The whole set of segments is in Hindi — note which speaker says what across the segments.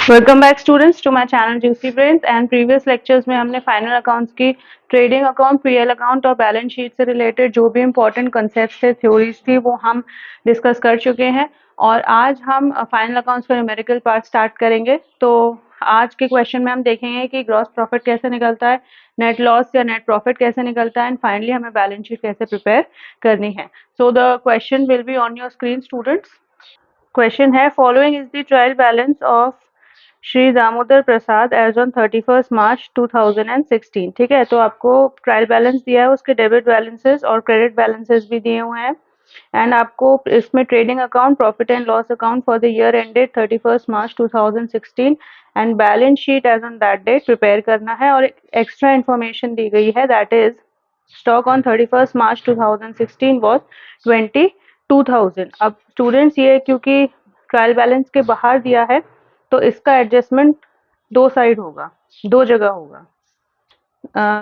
Speaker 1: Welcome back students to my channel Juicy Brains and previous lectures में हमने फाइनल अकाउंट्स की ट्रेडिंग अकाउंट, पीएल अकाउंट और बैलेंस शीट से रिलेटेड जो भी इंपॉर्टेंट कंसेप्ट थे, थ्योरीज थी, वो हम डिस्कस कर चुके हैं। और आज हम फाइनल अकाउंट्स का न्यूमेरिकल पार्ट स्टार्ट करेंगे। तो आज के क्वेश्चन में हम देखेंगे कि ग्रॉस प्रॉफिट कैसे निकलता है, नेट लॉस या नेट प्रॉफिट कैसे निकलता है, एंड फाइनली हमें बैलेंस शीट कैसे प्रिपेयर करनी है। So the question will be on your screen students. Question है, following is the trial balance of Shri Damodar Prasad as on 31 March 2016। ठीक है, तो आपको ट्रायल बैलेंस दिया है, उसके डेबिट बैलेंसेस और क्रेडिट बैलेंसेस भी दिए हुए हैं। एंड आपको इसमें trading account, profit and loss account for the year ended 31 March 2016 and balance sheet as on that date prepare करना है। और एक्स्ट्रा इन्फॉर्मेशन दी गई है, that is stock on 31 March 2016 was 22,000। अब स्टूडेंट्स, ये क्योंकि ट्रायल बैलेंस के बाहर दिया है तो इसका एडजस्टमेंट दो साइड होगा, दो जगह होगा।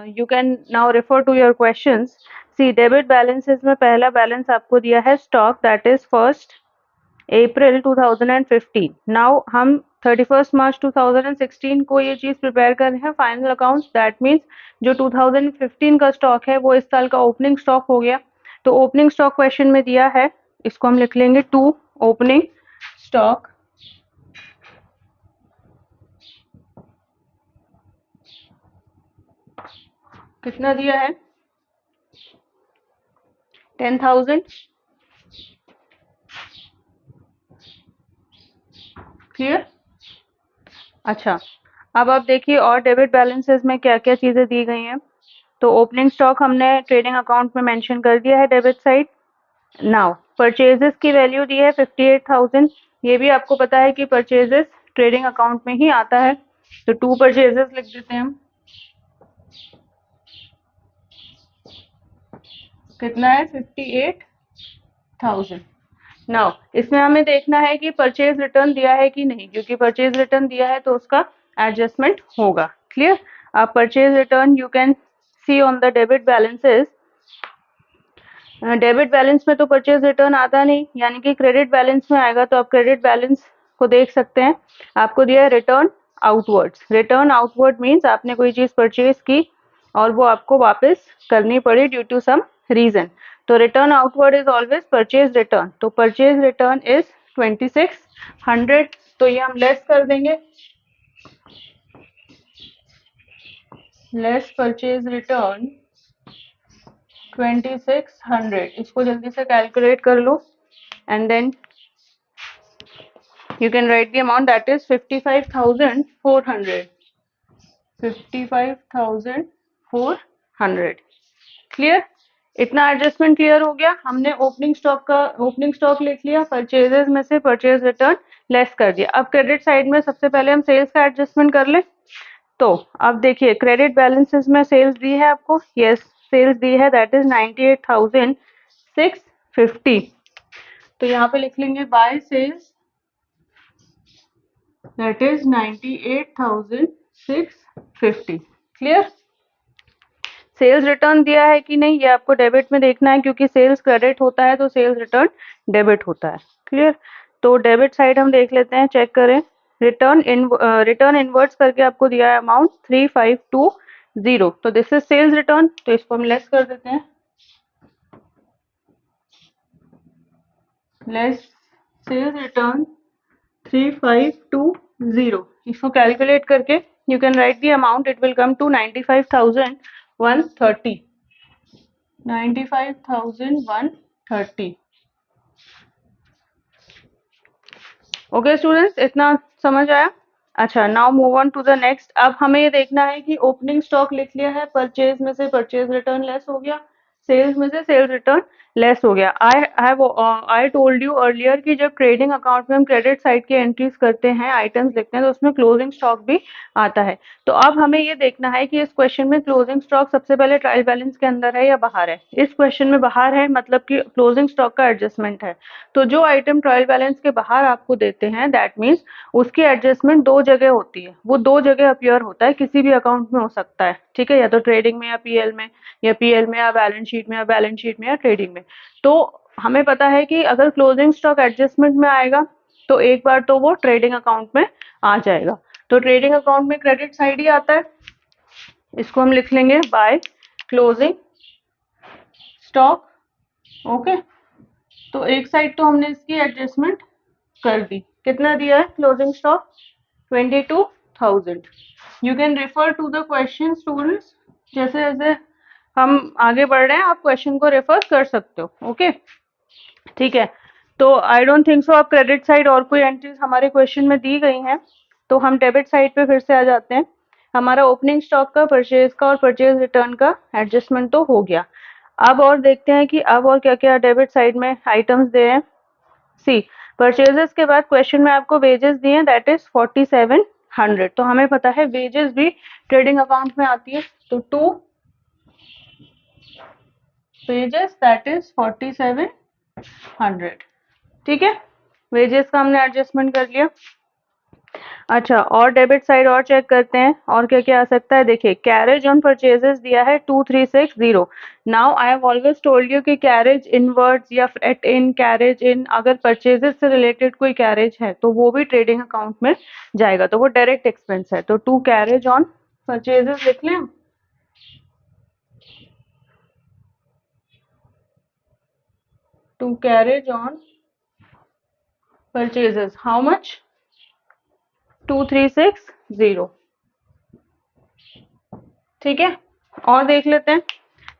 Speaker 1: You can now refer to your questions. See, debit balances में पहला बैलेंस आपको दिया है stock, that is 1 April 2015। Now हम 31 मार्च 2016 को ये चीज प्रिपेयर कर रहे हैं फाइनल अकाउंट्स। दैट मीन्स जो 2015 का स्टॉक है वो इस साल का ओपनिंग स्टॉक हो गया। तो ओपनिंग स्टॉक क्वेश्चन में दिया है, इसको हम लिख लेंगे टू ओपनिंग स्टॉक। कितना दिया है? 10,000। क्लियर? अच्छा, अब आप देखिए और डेबिट बैलेंसेस में क्या क्या चीजें दी गई हैं। तो ओपनिंग स्टॉक हमने ट्रेडिंग अकाउंट में मेंशन कर दिया है डेबिट साइड। नाउ परचेजेस की वैल्यू दी है 58,000। ये भी आपको पता है कि परचेजेस ट्रेडिंग अकाउंट में ही आता है, तो टू परचेजेस लिख देते हैं हम। कितना है? 58,000। नाउ इसमें हमें देखना है कि परचेज रिटर्न दिया है कि नहीं, क्योंकि परचेज रिटर्न दिया है तो उसका एडजस्टमेंट होगा। क्लियर? अब purchase return you can see on the debit balances. Debit balance में तो परचेज रिटर्न आता नहीं, यानी कि क्रेडिट बैलेंस में आएगा। तो आप क्रेडिट बैलेंस को देख सकते हैं, आपको दिया है return outwards. Return outward means आपने कोई चीज परचेज की और वो आपको वापस करनी पड़ी ड्यू टू सम रीजन। तो return outward is always purchase return. तो परचेज रिटर्न इज 2600। तो ये हम लेस कर देंगे, लेस परचेज रिटर्न 2600। इसको जल्दी से कैलकुलेट कर लो and then you can write the amount, that is 55,400. 55,400। Clear? इतना एडजस्टमेंट क्लियर हो गया। हमने ओपनिंग स्टॉक लिख लिया, परचेजेस में से परचेज रिटर्न लेस कर दिया। अब क्रेडिट साइड में सबसे पहले हम सेल्स का एडजस्टमेंट कर ले। तो अब देखिए क्रेडिट बैलेंसेस में सेल्स दी है आपको, यस सेल्स दी है, दैट इज 98,650। तो यहाँ पे लिख लेंगे by sales, that is 98,650। Clear? Sales return दिया है कि नहीं ये आपको डेबिट में देखना है, क्योंकि सेल्स क्रेडिट होता है तो सेल्स रिटर्न डेबिट होता है। क्लियर? तो डेबिट साइड हम देख लेते हैं, चेक करें। रिटर्न इनवर्ट्स करके आपको दिया है अमाउंट 3520। तो दिस इज सेल्स रिटर्न, तो इसको हम लेस कर देते हैं, लेस सेल्स रिटर्न 3520। इसको कैलकुलेट करके you can write the amount, it will come to 95,130। 95,130। Okay students, इतना समझ आया? अच्छा, now move on to the next. अब हमें ये देखना है कि ओपनिंग स्टॉक लिख लिया है, परचेज में से परचेज रिटर्न लेस हो गया, सेल्स में से सेल्स रिटर्न लेस हो गया। आई टोल्ड यू अर्लियर कि जब ट्रेडिंग अकाउंट में हम क्रेडिट साइड की एंट्रीज करते हैं, आइटम्स लिखते हैं, तो उसमें क्लोजिंग स्टॉक भी आता है। तो अब हमें ये देखना है कि इस क्वेश्चन में क्लोजिंग स्टॉक सबसे पहले ट्रायल बैलेंस के अंदर है या बाहर है। इस क्वेश्चन में बाहर है, मतलब कि क्लोजिंग स्टॉक का एडजस्टमेंट है। तो जो आइटम ट्रायल बैलेंस के बाहर आपको देते हैं, दैट मीन्स उसकी एडजस्टमेंट दो जगह होती है, वो दो जगह अपीयर होता है, किसी भी अकाउंट में हो सकता है। ठीक है, या तो ट्रेडिंग में या पीएल में, या पीएल में या बैलेंस शीट में, या बैलेंस शीट में या ट्रेडिंग में। तो हमें पता है कि अगर क्लोजिंग स्टॉक एडजस्टमेंट में आएगा तो एक बार तो वो ट्रेडिंग अकाउंट में आ जाएगा। तो ट्रेडिंग अकाउंट में क्रेडिट साइड ही आता है, इसको हम लिख लेंगे बाय क्लोजिंग स्टॉक। ओके, तो एक साइड तो हमने इसकी एडजस्टमेंट कर दी। कितना दिया है closing stock? 22,000। You can refer to the question students, जैसे जैसे हम आगे बढ़ रहे हैं आप क्वेश्चन को रेफर कर सकते हो। ओके ठीक है, तो आई डोंट थिंक सो आप क्रेडिट साइड और कोई एंट्रीज हमारे क्वेश्चन में दी गई हैं, तो हम डेबिट साइड पे फिर से आ जाते हैं। हमारा ओपनिंग स्टॉक का, परचेज का और परचेज रिटर्न का एडजस्टमेंट तो हो गया। अब और देखते हैं कि अब और क्या क्या डेबिट साइड में आइटम्स दे हैं। सी परचेजेस के बाद क्वेश्चन में आपको वेजेस दिए हैं, दैट इज 4700। तो हमें पता है वेजेस भी ट्रेडिंग अकाउंट में आती है, तो 2 वेजेस दैट इज 4700। ठीक है, वेजेस का हमने एडजस्टमेंट कर लिया। अच्छा, और डेबिट साइड और चेक करते हैं और क्या क्या आ सकता है। देखिए कैरेज ऑन परचेजेस दिया है 2360। Now I have always told you कि कैरेज इनवर्ड्स या फ्रेट इन, कैरेज इन, अगर परचेजेस से रिलेटेड कोई कैरेज है तो वो भी ट्रेडिंग अकाउंट में जाएगा, तो वो डायरेक्ट एक्सपेंस है। तो 2 कैरेज ऑन परचेजेस लिख लें, 2 carriage on purchases, how much? 2360। ठीक है, और देख लेते हैं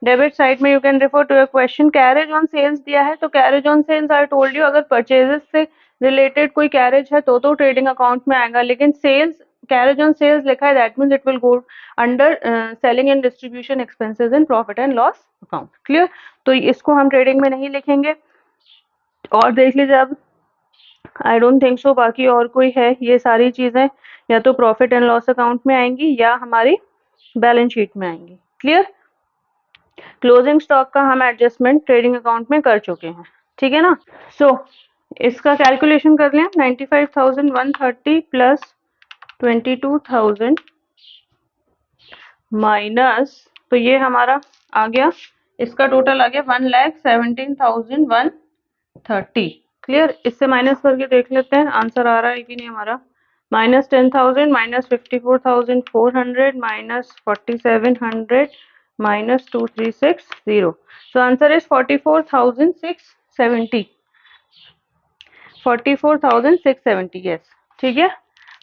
Speaker 1: डेबिट साइड में। You can refer to your question. Carriage on sales दिया है, तो carriage on sales I told you अगर परचेजेस से रिलेटेड कोई कैरेज है तो ट्रेडिंग अकाउंट में आएगा, लेकिन सेल्स, कैरेज ऑन सेल्स लिखा है that means it will go under selling and distribution expenses in profit and loss account. Clear, तो इसको हम ट्रेडिंग में नहीं लिखेंगे। और देख लीजिए अब, आई डोंट थिंक सो बाकी और कोई है। ये सारी चीजें या तो प्रॉफिट एंड लॉस अकाउंट में आएंगी या हमारी बैलेंस शीट में आएंगी। क्लियर, क्लोजिंग स्टॉक का हम एडजस्टमेंट ट्रेडिंग अकाउंट में कर चुके हैं। ठीक है ना, सो इसका कैलकुलेशन कर लें। 95,130 प्लस 22,000 माइनस, तो ये हमारा आ गया, इसका टोटल आ गया 1,17,130। क्लियर, इससे माइनस करके देख लेते हैं आंसर आ रहा है कि नहीं हमारा। Minus 10,000 minus 54,400 minus 4,700 minus 2360, so answer is 44,670, 44,670, yes। ठीक है,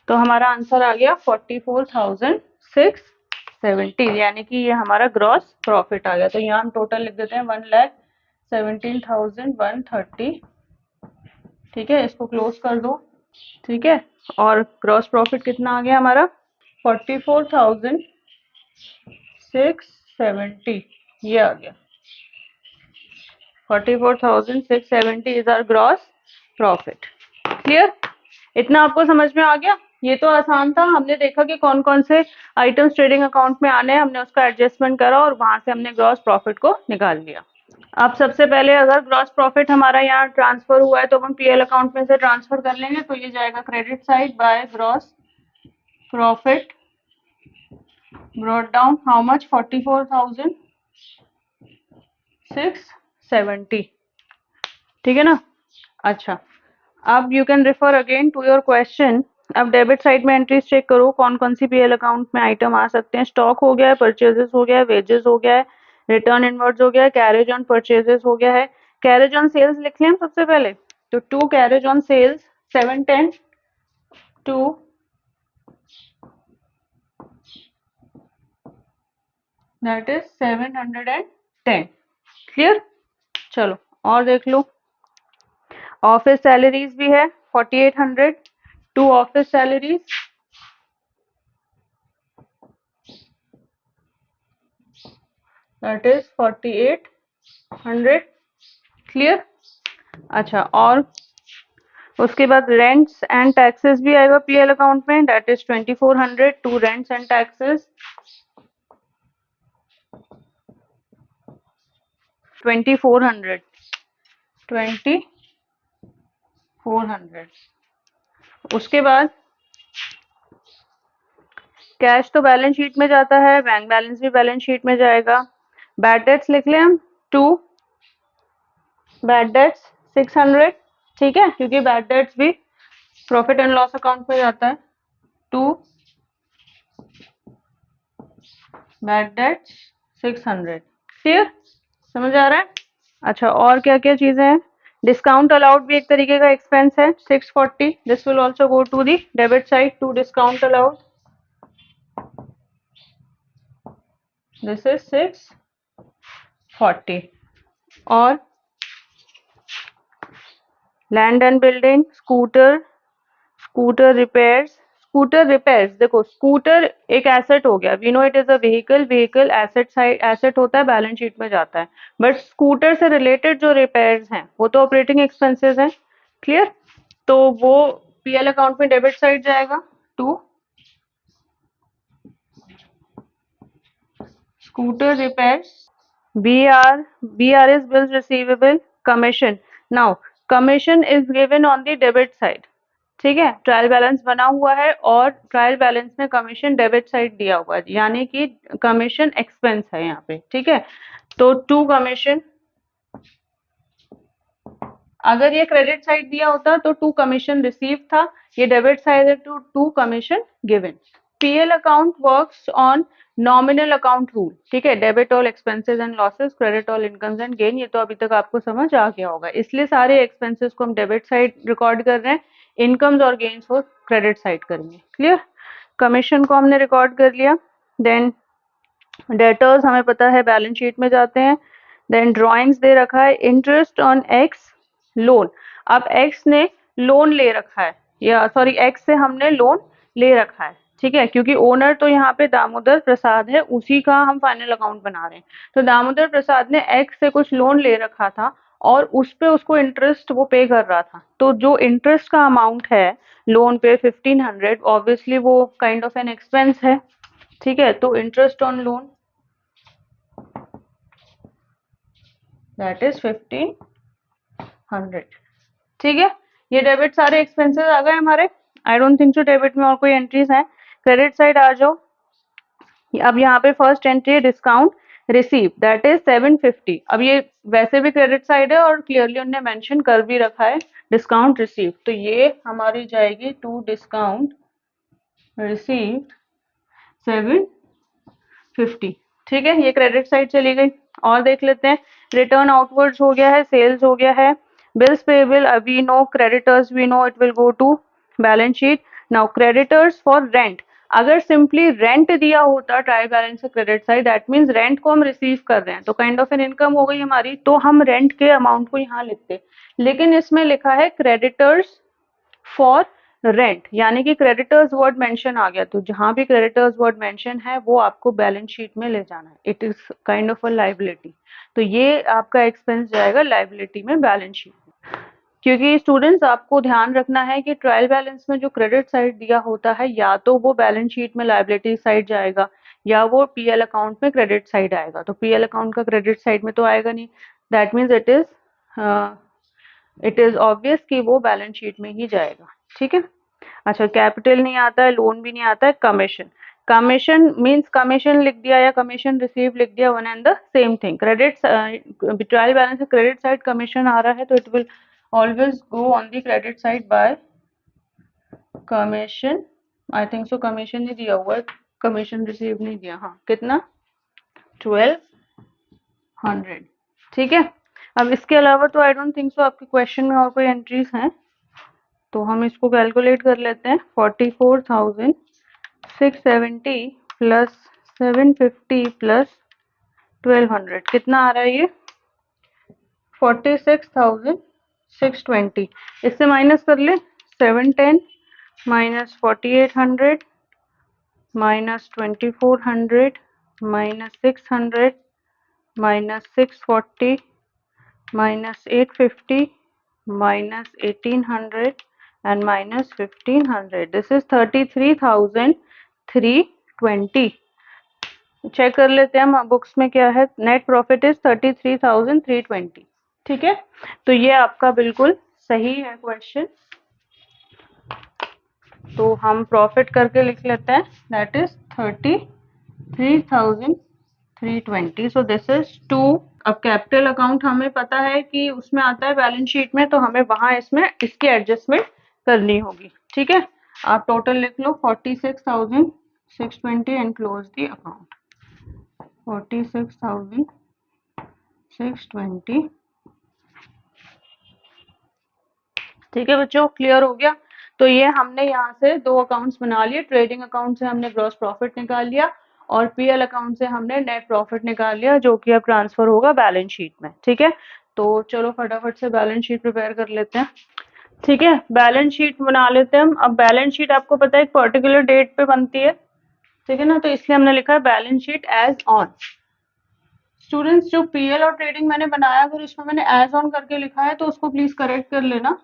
Speaker 1: तो हमारा आंसर आ गया 44,670, यानी कि ये हमारा ग्रॉस प्रॉफिट आ गया। तो यहाँ हम टोटल लिख देते हैं 1,17,130। ठीक है, इसको क्लोज कर दो। ठीक है, और ग्रॉस प्रॉफिट कितना आ गया हमारा? 44,670, ये आ गया। 44,670 is our gross profit. Clear, इतना आपको समझ में आ गया? ये तो आसान था। हमने देखा कि कौन कौन से आइटम्स ट्रेडिंग अकाउंट में आने हैं, हमने उसका एडजस्टमेंट करा और वहां से हमने ग्रॉस प्रॉफिट को निकाल लिया। अब सबसे पहले अगर ग्रॉस प्रॉफिट हमारा यहाँ ट्रांसफर हुआ है तो हम पीएल अकाउंट में से ट्रांसफर कर लेंगे, तो ये जाएगा credit side by gross profit brought down how much? 44,670। ठीक है ना। अच्छा, अब you can refer again to your question. अब डेबिट साइड में एंट्रीज चेक करो कौन कौन सी पीएल अकाउंट में आइटम आ सकते हैं। स्टॉक हो गया है, परचेजेस हो गया है, वेजेस हो गया है, रिटर्न इनवर्ड्स हो गया है, कैरेज ऑन परचेजेस हो गया है। कैरेज ऑन सेल्स लिख लें हम सबसे पहले, तो 2 carriage on sales 710 2 that is 710। Clear, चलो और देख लो। ऑफिस सैलरीज भी है 4800, 2 office salaries that is 4800। Clear, अच्छा, और उसके बाद रेंट्स एंड टैक्सेस भी आएगा पीएल अकाउंट में, that is 2400, 2 rents and taxes 2400, 2400। उसके बाद कैश तो बैलेंस शीट में जाता है, बैंक बैलेंस भी बैलेंस शीट में जाएगा। बैड डेट्स लिख लें हम 2 बैड डेट्स 600। ठीक है, क्योंकि बैड डेट्स भी प्रॉफिट एंड लॉस अकाउंट में जाता है, टू बैड डेट्स 600। क्लियर, समझ आ रहा है? अच्छा, और क्या क्या चीजें हैं? डिस्काउंट अलाउड भी एक तरीके का एक्सपेंस है, 640। This will also go to the debit side, to discount allowed, this is 640। और land and building, scooter repairs, देखो स्कूटर एक एसेट हो गया, we know it is a vehicle asset side, asset होता है, बैलेंस शीट में जाता है, बट स्कूटर से रिलेटेड जो रिपेयर्स हैं वो तो ऑपरेटिंग एक्सपेंसेस हैं। क्लियर, तो वो पीएल अकाउंट में डेबिट साइड जाएगा, to scooter repairs. BR is bills receivable, commission. Now commission is given on the debit side. ठीक है, ट्रायल बैलेंस बना हुआ है और ट्रायल बैलेंस में कमीशन डेबिट साइड दिया हुआ है, यानी कि कमीशन एक्सपेंस है यहाँ पे। ठीक है, तो टू कमीशन, अगर ये क्रेडिट साइड दिया होता तो टू कमीशन रिसीव था, ये डेबिट साइड है, to commission given. PL account works on nominal account rule. ठीक है, debit all expenses and losses, credit all incomes and gain, ये तो अभी तक आपको समझ आ गया होगा, इसलिए सारे एक्सपेंसेस को हम डेबिट साइड रिकॉर्ड कर रहे हैं, इनकम्स और गेन्स को क्रेडिट साइड करेंगे। क्लियर, कमीशन को हमने रिकॉर्ड कर लिया। देन डेटर्स हमें पता है बैलेंस शीट में जाते हैं। देन ड्रॉइंग्स दे रखा है, इंटरेस्ट ऑन एक्स लोन। अब एक्स ने लोन ले रखा है, या सॉरी एक्स से हमने लोन ले रखा है। ठीक है, क्योंकि ओनर तो यहाँ पे दामोदर प्रसाद है, उसी का हम फाइनल अकाउंट बना रहे हैं। तो दामोदर प्रसाद ने एक्स से कुछ लोन ले रखा था और उस पे उसको इंटरेस्ट वो पे कर रहा था, तो जो इंटरेस्ट का अमाउंट है लोन पे 1500, ऑब्वियसली वो काइंड ऑफ एन एक्सपेंस है। ठीक है, तो interest on loan that is 1500। ठीक है, ये डेबिट सारे एक्सपेंसेस आ गए हमारे। I don't think so debit में और कोई एंट्रीज हैं। क्रेडिट साइड आ जाओ। अब यहाँ पे फर्स्ट एंट्री है डिस्काउंट रिसीव, दैट इज 750। अब ये वैसे भी क्रेडिट साइड है और क्लियरली उन्होंने मेंशन कर भी रखा है डिस्काउंट रिसीव, तो ये हमारी जाएगी टू डिस्काउंट रिसीव 750। ठीक है, ये क्रेडिट साइड चली गई। और देख लेते हैं, रिटर्न आउटवर्ड्स हो गया है, सेल्स हो गया है, bills payable we know, creditors we know it will go to balance sheet. Now creditors for rent, अगर सिंपली रेंट दिया होता ट्रायल बैलेंस से credit side, that means rent को हम रिसीव कर रहे हैं, तो काइंड ऑफ एन इनकम हो गई हमारी, तो हम रेंट के अमाउंट को यहाँ लिखते, लेकिन इसमें लिखा है क्रेडिटर्स फॉर रेंट, यानी कि क्रेडिटर्स वर्ड मेंशन आ गया, तो जहां भी क्रेडिटर्स वर्ड मेंशन है वो आपको बैलेंस शीट में ले जाना है, it is kind of a liability, तो ये आपका एक्सपेंस जाएगा लायबिलिटी में बैलेंस शीट में। क्योंकि स्टूडेंट्स आपको ध्यान रखना है कि ट्रायल बैलेंस में जो क्रेडिट साइड दिया होता है, या तो वो बैलेंस शीट में लायबिलिटी साइड जाएगा या वो पीएल अकाउंट में क्रेडिट साइड आएगा, तो पीएल अकाउंट का क्रेडिट साइड में तो आएगा नहीं, that means it is obvious कि वो बैलेंस शीट में ही जाएगा। ठीक है, अच्छा कैपिटल नहीं आता है, लोन भी नहीं आता है, कमीशन मीन्स कमीशन लिख दिया या कमीशन रिसीव लिख दिया, one and the same thing. Credit trial balance credit side commission आ रहा है, तो it will always go on the credit side by commission. I think so commission नहीं दिया हुआ है, कमीशन रिसीव नहीं दिया, हाँ कितना 1200। ठीक है, अब इसके अलावा तो आई डोंट थिंक सो आपके क्वेश्चन में और कोई एंट्रीज हैं, तो हम इसको कैलकुलेट कर लेते हैं। 44,670 प्लस 750 प्लस 1200 कितना आ रहा है ये 46,620। इससे माइनस कर ले 710 minus 4800 minus 2400 minus 600 minus 640 minus 850 minus 1800 and minus 1500. This is 33,320. Check कर लेते हैं हम बुक्स में क्या है, नेट प्रॉफिट इज 33,320। ठीक है, तो ये आपका बिल्कुल सही है क्वेश्चन, तो हम प्रॉफिट करके लिख लेते हैं, that is 33,320। So this is two. अब कैपिटल अकाउंट हमें पता है कि उसमें आता है बैलेंस शीट में, तो हमें वहां इसमें इसकी एडजस्टमेंट करनी होगी। ठीक है, आप टोटल लिख लो 46,620 एंड क्लोज द अकाउंट। 46,620। ठीक है बच्चों, क्लियर हो गया। तो ये हमने यहाँ से दो अकाउंट्स बना लिए, ट्रेडिंग अकाउंट से हमने ग्रॉस प्रॉफिट निकाल लिया और पीएल अकाउंट से हमने नेट प्रॉफिट निकाल लिया, जो कि अब ट्रांसफर होगा बैलेंस शीट में। ठीक है, तो चलो फटाफट से बैलेंस शीट प्रिपेयर कर लेते हैं। ठीक है, बैलेंस शीट बना लेते हैं हम। अब बैलेंस शीट आपको पता है एक पर्टिकुलर डेट पे बनती है, ठीक है ना, तो इसलिए हमने लिखा है balance sheet as on. Students, जो पीएल और ट्रेडिंग मैंने बनाया, अगर इसमें मैंने एज ऑन करके लिखा है तो उसको प्लीज करेक्ट कर लेना।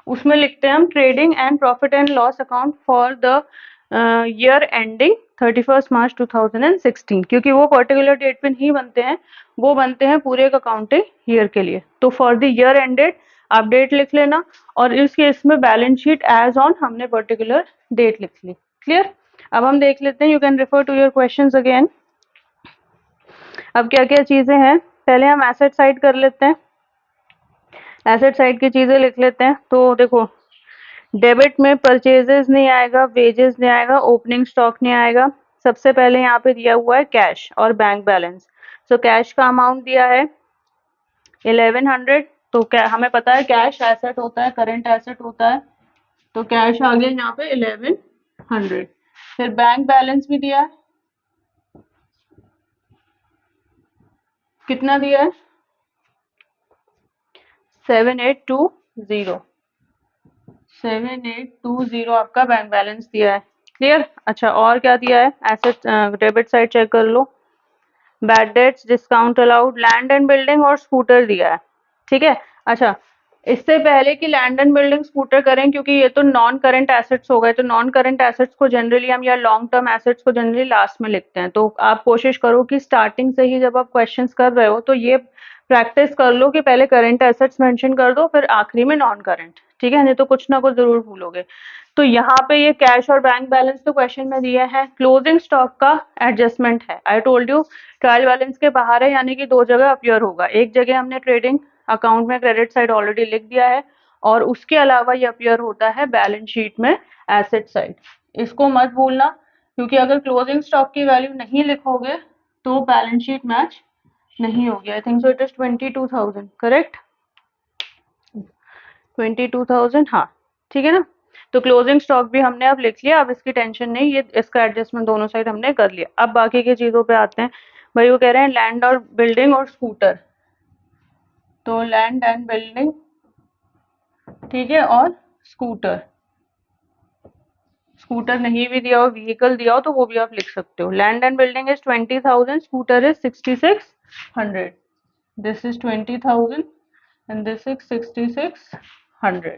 Speaker 1: उसमें लिखते हैं हम trading and profit and loss account for the year ending 31 March 2016, क्योंकि वो पर्टिकुलर डेट पे नहीं बनते हैं, वो बनते हैं पूरे एक अकाउंटिंग ईयर के लिए। तो फॉर द ईयर एंडेड आप डेट लिख लेना, और इस केस में बैलेंस शीट एज ऑन हमने पर्टिकुलर डेट लिख ली। क्लियर? अब हम देख लेते हैं, you can refer to your questions again. अब क्या क्या चीजें हैं, पहले हम एसेट साइड कर लेते हैं। एसेट साइड की चीजें लिख लेते हैं। तो देखो, डेबिट में परचेजेस नहीं आएगा, वेजेस नहीं आएगा, ओपनिंग स्टॉक नहीं आएगा। सबसे पहले यहाँ पे दिया हुआ है कैश और बैंक बैलेंस। सो कैश का अमाउंट दिया है 1100। तो क्या हमें पता है कैश एसेट होता है, करंट एसेट होता है, तो कैश आ गया यहाँ पे 1100। फिर बैंक बैलेंस भी दिया है, कितना दिया है 7820। 7820 आपका बैंक बैलेंस दिया है। क्लियर? अच्छा, और क्या दिया है, एसेट डेबिट साइड चेक कर लो। Bad debts, discount allowed, land and building और स्कूटर दिया है। ठीक है, अच्छा, इससे पहले कि लैंड एंड बिल्डिंग स्कूटर करें, क्योंकि ये तो नॉन करंट एसेट्स हो गए, तो नॉन करंट एसेट्स को जनरली हम, या लॉन्ग टर्म एसेट्स को जनरली लास्ट में लिखते हैं। तो आप कोशिश करो कि स्टार्टिंग से ही जब आप क्वेश्चंस कर रहे हो तो ये प्रैक्टिस कर लो कि पहले करंट एसेट्स मेंशन कर दो, फिर आखिरी में नॉन करंट। ठीक है, नहीं तो कुछ ना कुछ जरूर भूलोगे। तो यहाँ पे ये कैश और बैंक बैलेंस तो क्वेश्चन में दिया है। क्लोजिंग स्टॉक का एडजस्टमेंट है, आई टोल्ड यू ट्रायल बैलेंस के बाहर है, यानी कि दो जगह अपीयर होगा। एक जगह हमने ट्रेडिंग अकाउंट में क्रेडिट साइड ऑलरेडी लिख दिया है, और उसके अलावा ये अपीयर होता है बैलेंस शीट में एसेट साइड। इसको मत भूलना, क्योंकि अगर क्लोजिंग स्टॉक की वैल्यू नहीं लिखोगे तो बैलेंस शीट मैच नहीं होगी। आई think so it is 22,000, correct? 22,000, हाँ, ठीक है ना। तो क्लोजिंग स्टॉक भी हमने अब लिख लिया, अब इसकी टेंशन नहीं, ये इसका एडजस्टमेंट दोनों साइड हमने कर लिया। अब बाकी की चीजों पे आते हैं। भाई वो कह रहे हैं लैंड और बिल्डिंग और स्कूटर, तो लैंड एंड बिल्डिंग, ठीक है, और स्कूटर। स्कूटर नहीं भी दिया हो, व्हीकल दिया हो, तो वो भी आप लिख सकते हो। Land and building is 20,000, scooter is 6600। This is 20,000 and this is 6600।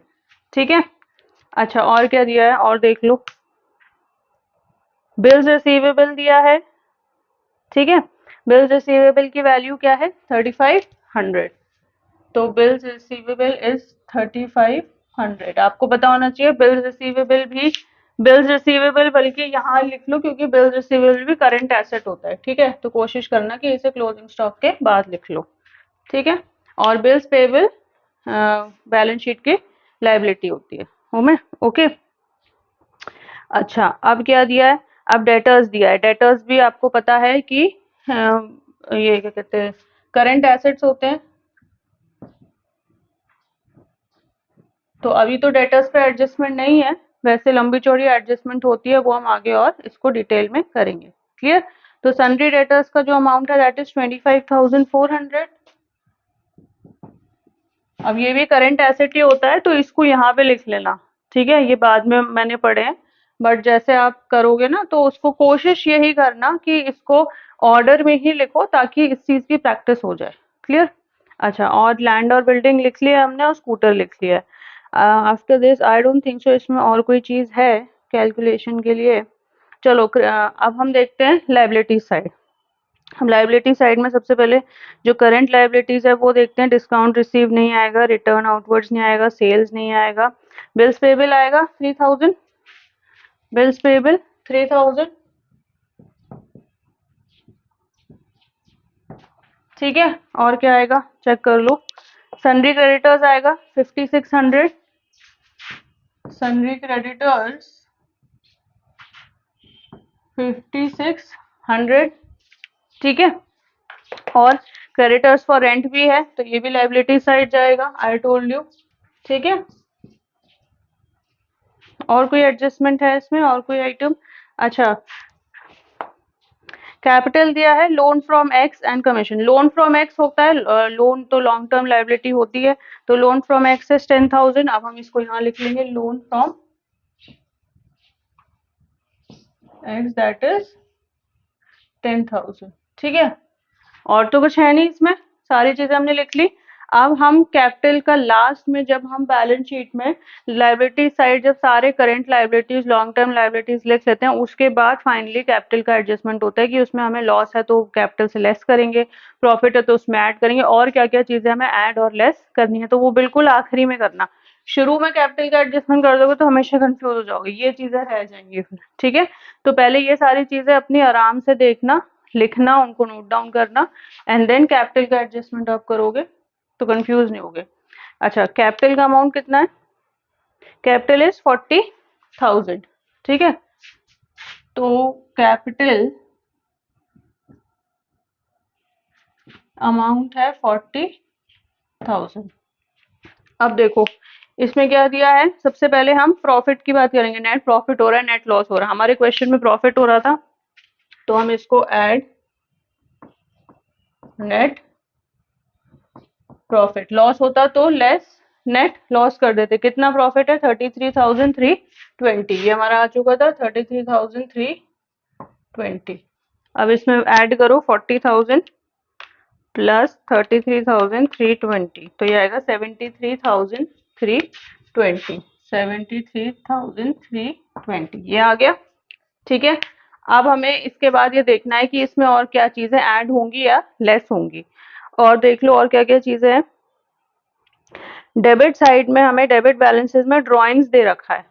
Speaker 1: ठीक है, अच्छा, और क्या दिया है और देख लो। बिल्स रिसीवेबल दिया है, ठीक है। बिल्स रिसीवेबल की वैल्यू क्या है 3500। तो बिल्स रिसीवेबल इज 3500। आपको पता होना चाहिए बिल्स रिसीवेबल भी, बिल्स रिसीवेबल बल्कि यहाँ लिख लो, क्योंकि बिल्स रिसीवेबल भी करंट एसेट होता है। ठीक है, तो कोशिश करना कि इसे क्लोजिंग स्टॉक के बाद लिख लो। ठीक है, और बिल्स पेबल बैलेंस शीट की लायबिलिटी होती है। हो में ओके? अच्छा, अब क्या दिया है, अब डेटर्स दिया है। डेटर्स भी आपको पता है कि ये क्या कहते हैं, करंट एसेट्स होते हैं। तो अभी तो डेटर्स पे एडजस्टमेंट नहीं है, वैसे लंबी चौड़ी एडजस्टमेंट होती है, वो हम आगे और इसको डिटेल में करेंगे। क्लियर? तो सन्ड्री डेटर्स का जो अमाउंट है दैट इज 25,400। अब ये भी करंट एसेट ही होता है, तो इसको यहाँ पे लिख लेना। ठीक है, ये बाद में मैंने पढ़े हैं, बट जैसे आप करोगे ना तो उसको कोशिश यही करना कि इसको ऑर्डर में ही लिखो, ताकि इस चीज की प्रैक्टिस हो जाए। क्लियर? अच्छा, और लैंड और बिल्डिंग लिख लिया हमने, और स्कूटर लिख लिया है। After this I don't think so इसमें और कोई चीज है कैलकुलेशन के लिए। चलो अब हम देखते हैं लायबिलिटी साइड। हम लायबिलिटी साइड में सबसे पहले जो करंट लायबिलिटीज है वो देखते हैं। डिस्काउंट रिसीव नहीं आएगा, रिटर्न आउटवर्ड्स नहीं आएगा, सेल्स नहीं आएगा, बिल्स पेबल आएगा 3000, बिल्स पेबल 3000। ठीक है, और क्या आएगा चेक कर लो। सन्ड्री क्रेडिटर्स आएगा 5600, सन्ड्री क्रेडिटर्स 5600, ठीक है। और क्रेडिटर्स फॉर रेंट भी है, तो ये भी लाइबिलिटी साइड जाएगा, आई टोल्ड यू, ठीक है। और कोई एडजस्टमेंट है इसमें, और कोई आइटम? अच्छा, कैपिटल दिया है loan from x and commission. Loan from x होता है, लोन तो लॉन्ग टर्म लाइबिलिटी होती है, तो लोन फ्रॉम एक्स इज 10,000। अब हम इसको यहाँ लिख लेंगे, loan from x that is 10,000, ठीक है। और तो कुछ है नहीं इसमें, सारी चीजें हमने लिख ली। अब हम कैपिटल का लास्ट में, जब हम बैलेंस शीट में लाइबिलिटी साइड जब सारे current liabilities long term liabilities लिख लेते हैं, उसके बाद फाइनली कैपिटल का एडजस्टमेंट होता है कि उसमें हमें लॉस है तो कैपिटल से लेस करेंगे, प्रॉफिट है तो उसमें ऐड करेंगे, और क्या क्या चीजें हमें ऐड और लेस करनी है, तो वो बिल्कुल आखिरी में करना। शुरू में कैपिटल का एडजस्टमेंट कर दोगे तो हमेशा कंफ्यूज हो जाओगे, ये चीजें रह जाएंगी फिर, ठीक है। तो पहले ये सारी चीजें अपनी आराम से देखना, लिखना, उनको नोट डाउन करना, एंड देन कैपिटल का एडजस्टमेंट आप करोगे तो कंफ्यूज नहीं होगे। अच्छा, कैपिटल का अमाउंट कितना है? कैपिटल इज 40,000, ठीक है। तो कैपिटल अमाउंट है 40,000। अब देखो इसमें क्या दिया है, सबसे पहले हम प्रॉफिट की बात करेंगे। नेट प्रॉफिट हो रहा है, नेट लॉस हो रहा है। हमारे क्वेश्चन में प्रॉफिट हो रहा था, तो हम इसको ऐड नेट प्रॉफिट। लॉस होता तो लेस नेट लॉस कर देते। कितना प्रॉफिट है? 33,320। ये हमारा आ चुका था 33,320। अब इसमें ऐड करो 40,000 प्लस 33,320, तो ये आएगा 73,320। 73,320 ये आ गया, ठीक है। अब हमें इसके बाद ये देखना है कि इसमें और क्या चीजें ऐड होंगी या लेस होंगी। और देख लो और क्या क्या चीजें हैं। डेबिट साइड में हमें डेबिट बैलेंसेस में ड्राइंग्स दे रखा है।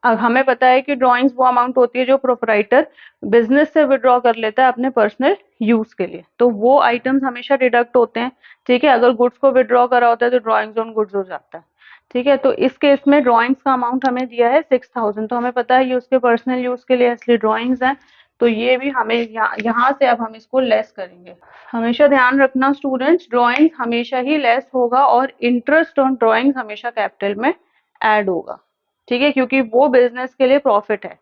Speaker 1: अब हमें पता है कि ड्राइंग्स वो अमाउंट होती है जो प्रोपराइटर बिजनेस से विड्रॉ कर लेता है अपने पर्सनल यूज के लिए, तो वो आइटम्स हमेशा डिडक्ट होते हैं, ठीक है। अगर गुड्स को विड्रॉ करा होता है तो ड्राइंग्स ऑन गुड्स हो जाता है, ठीक है। तो इस केस में ड्राइंग्स का अमाउंट हमें दिया है 6,000, तो हमें पता है ये उसके पर्सनल यूज के लिए इसलिए ड्राइंग्स हैं, तो ये भी हमें यहाँ से अब हम इसको लेस करेंगे। हमेशा ध्यान रखना स्टूडेंट्स, ड्राइंग हमेशा ही लेस होगा और इंटरेस्ट ऑन ड्राइंग हमेशा कैपिटल में ऐड होगा, ठीक है, क्योंकि वो बिजनेस के लिए प्रॉफिट है।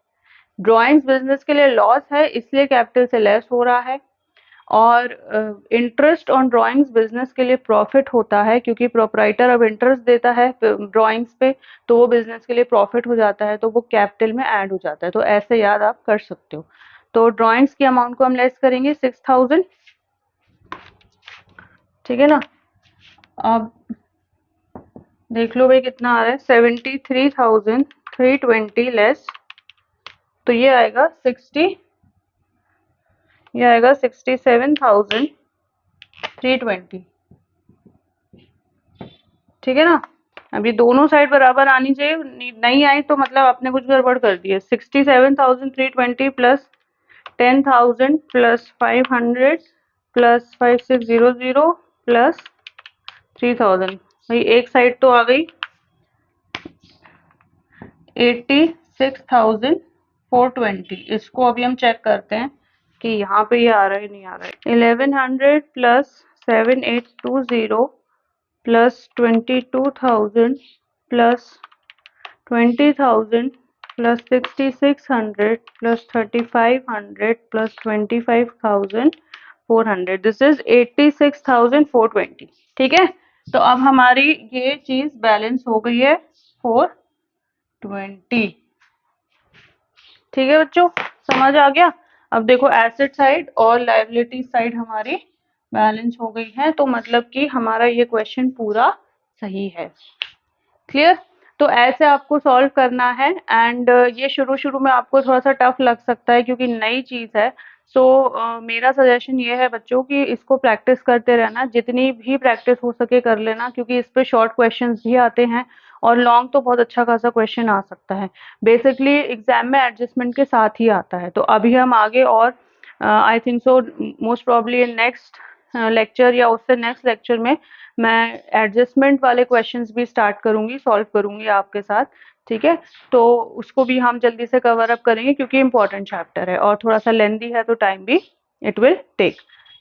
Speaker 1: ड्राइंग्स बिजनेस के लिए लॉस है, इसलिए कैपिटल से लेस हो रहा है। और इंटरेस्ट ऑन ड्राइंग्स बिजनेस के लिए प्रॉफिट होता है, क्योंकि प्रोपराइटर अब इंटरेस्ट देता है ड्राइंग्स पे, तो वो बिजनेस के लिए प्रॉफिट हो जाता है, तो वो कैपिटल में ऐड हो जाता है। तो ऐसे याद आप कर सकते हो। तो ड्राइंग्स की अमाउंट को हम लेस करेंगे 6,000, ठीक है ना। अब देख लो भाई कितना आ रहा है, 73,320 लेस, तो ये आएगा 67,320, ठीक है ना। अब ये दोनों साइड बराबर आनी चाहिए, नहीं आई तो मतलब आपने कुछ गड़बड़ कर दी है। 67,320 प्लस 10,000 प्लस 500 प्लस 5600 प्लस 3,000, भाई एक साइड तो आ गई 86,420। इसको अभी हम चेक करते हैं कि यहाँ पे ये आ रहा है नहीं आ रहा है। 1100 plus 7820 plus 22,000 plus 20,000 plus 6,600 plus 3,500 plus 25,400, this is 86,420, ठीक है। तो अब हमारी ये चीज बैलेंस हो गई है 420, ठीक है बच्चों, समझ आ गया। अब देखो एसेट साइड और लायबिलिटी साइड हमारी बैलेंस हो गई है, तो मतलब कि हमारा ये क्वेश्चन पूरा सही है। क्लियर? तो ऐसे आपको सॉल्व करना है। एंड ये शुरू शुरू में आपको थोड़ा सा टफ लग सकता है क्योंकि नई चीज है। सो मेरा सजेशन ये है बच्चों कि इसको प्रैक्टिस करते रहना, जितनी भी प्रैक्टिस हो सके कर लेना, क्योंकि इस पे शॉर्ट क्वेश्चंस भी आते हैं और लॉन्ग तो बहुत अच्छा खासा क्वेश्चन आ सकता है। बेसिकली एग्जाम में एडजस्टमेंट के साथ ही आता है। तो अभी हम आगे और आई think so most probably in next lecture या उससे नेक्स्ट लेक्चर में मैं एडजस्टमेंट वाले क्वेश्चंस भी स्टार्ट करूंगी, सॉल्व करूंगी आपके साथ, ठीक है, तो उसको भी हम जल्दी से कवर अप करेंगे क्योंकि इम्पोर्टेंट चैप्टर है और थोड़ा सा लेंदी है तो टाइम भी इट विल टेक।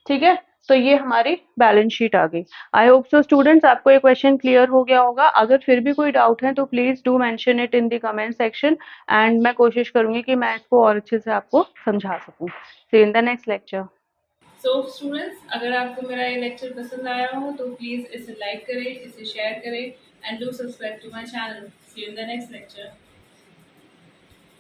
Speaker 1: ठीक है, तो ये हमारी बैलेंस शीट आ गई। आई होप सो स्टूडेंट्स आपको ये क्वेश्चन क्लियर हो गया होगा। अगर फिर भी कोई डाउट है तो please do mention it in the comment section and मैं कोशिश करूंगी कि मैं इसको और अच्छे से आपको समझा सकूं। See in the next lecture.
Speaker 2: So students, अगर आपको मेरा ये लेक्चर पसंद आया हो तो प्लीज़ इसे लाइक करें, इसे शेयर करें and do subscribe to my channel. See you in the next lecture.